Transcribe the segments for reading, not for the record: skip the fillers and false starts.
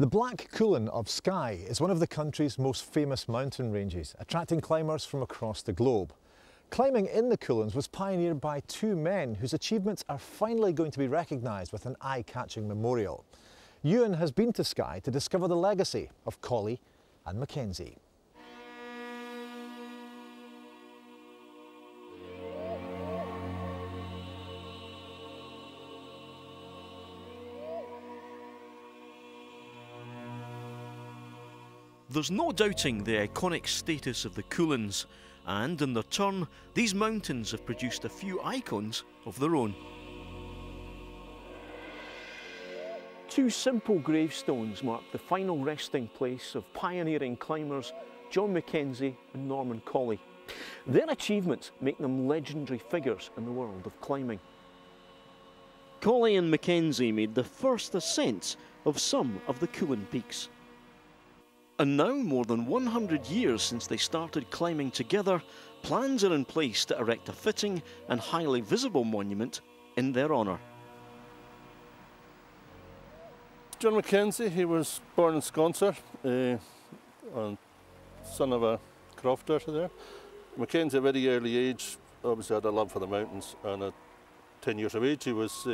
The Black Cuillin of Skye is one of the country's most famous mountain ranges, attracting climbers from across the globe. Climbing in the Cuillins was pioneered by two men whose achievements are finally going to be recognised with an eye-catching memorial. Ewan has been to Skye to discover the legacy of Collie and Mackenzie. There's no doubting the iconic status of the Cuillins, and in their turn, these mountains have produced a few icons of their own. Two simple gravestones mark the final resting place of pioneering climbers John Mackenzie and Norman Collie. Their achievements make them legendary figures in the world of climbing. Collie and Mackenzie made the first ascents of some of the Cuillin peaks. And now, more than 100 years since they started climbing together, plans are in place to erect a fitting and highly visible monument in their honour. John Mackenzie, he was born in Sconser, son of a crofter there. Mackenzie, at a very early age, obviously had a love for the mountains, and at 10 years of age he was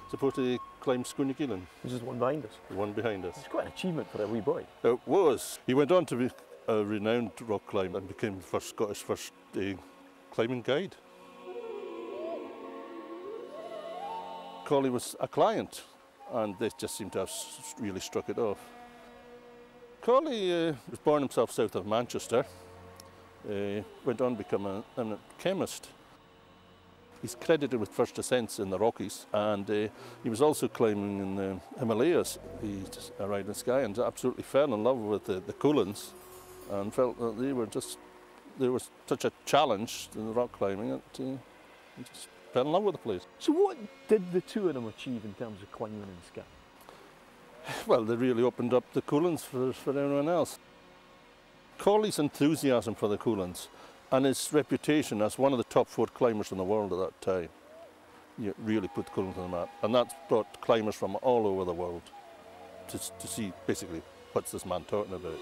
supposed to climb Sligachan. This is the one behind us? The one behind us. It's quite an achievement for a wee boy. It was. He went on to be a renowned rock climber and became the Scottish first climbing guide. Collie was a client, and they just seemed to have really struck it off. Collie was born himself south of Manchester, went on to become an eminent chemist. He's credited with first ascents in the Rockies, and he was also climbing in the Himalayas. He just arrived in Skye and absolutely fell in love with the Cuillins, and felt that there was such a challenge in the rock climbing that he just fell in love with the place. So what did the two of them achieve in terms of climbing in Skye? Well, they really opened up the Cuillins for everyone else. Collie's enthusiasm for the Cuillins and his reputation as one of the top 4 climbers in the world at that time, really put the Cuillins on the map. And that's brought climbers from all over the world to see basically what's this man talking about.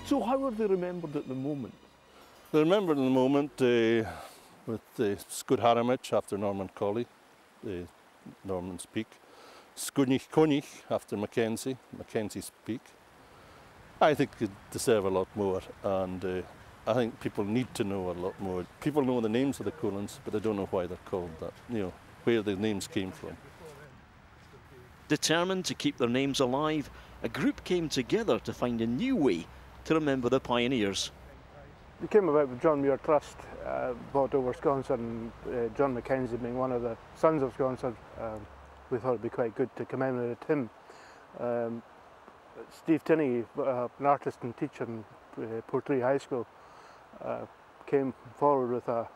So how are they remembered at the moment? They're remembered in the moment with Sligachan after Norman Collie, Norman's Peak. Cuillin after Mackenzie's Peak. I think they deserve a lot more, and I think people need to know a lot more. People know the names of the Cuillins, but they don't know why they're called that, where the names came from. Determined to keep their names alive, a group came together to find a new way to remember the pioneers. We came about with John Muir Trust, bought over Sconser, and John Mackenzie being one of the sons of Sconser. We thought it'd be quite good to commemorate him. Steve Tinney, an artist and teacher in Portree High School, came forward with a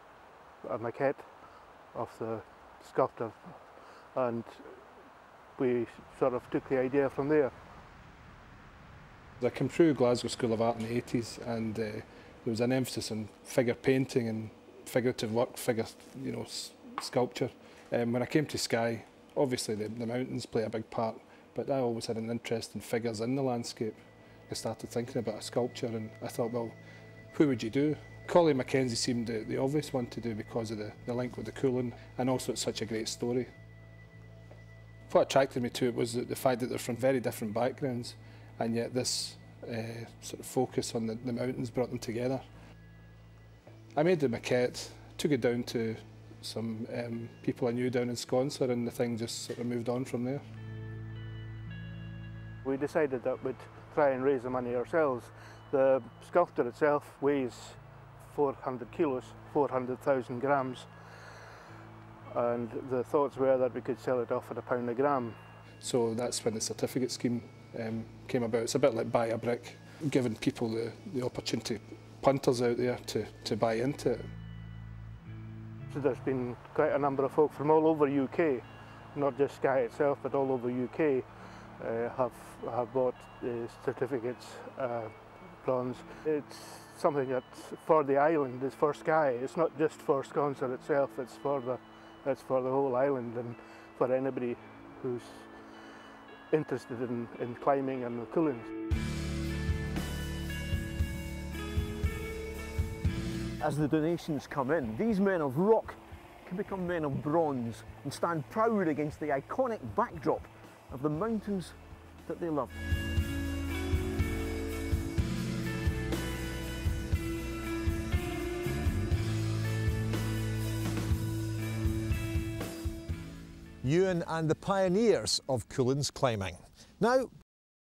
maquette of the sculptor, and we sort of took the idea from there. I came through Glasgow School of Art in the 80s, and there was an emphasis on figure painting and figurative work, sculpture. When I came to Skye, obviously the mountains play a big part, but I always had an interest in figures in the landscape. I started thinking about a sculpture, and I thought, well, who would you do? Collie Mackenzie seemed the obvious one to do because of the link with the Cuillin, and also it's such a great story. What attracted me to it was the fact that they're from very different backgrounds, and yet this sort of focus on the mountains brought them together. I made the maquette, took it down to some people I knew down in Sconser, and the thing just sort of moved on from there. We decided that we'd try and raise the money ourselves. The sculpture itself weighs 400 kilos, 400,000 grams, and the thoughts were that we could sell it off at £1 a gram. So that's when the certificate scheme came about. It's a bit like buy a brick, giving people the opportunity, punters out there, to buy into it. So there's been quite a number of folk from all over UK, not just Skye itself, but all over UK, have bought certificates, bronze. It's something that's for the island, it's for Skye. It's not just for Sconser itself, it's for the whole island and for anybody who's interested in climbing and the Cuillins. As the donations come in, these men of rock can become men of bronze and stand proud against the iconic backdrop of the mountains that they love. Cuillin and the pioneers of Cuillins climbing. Now,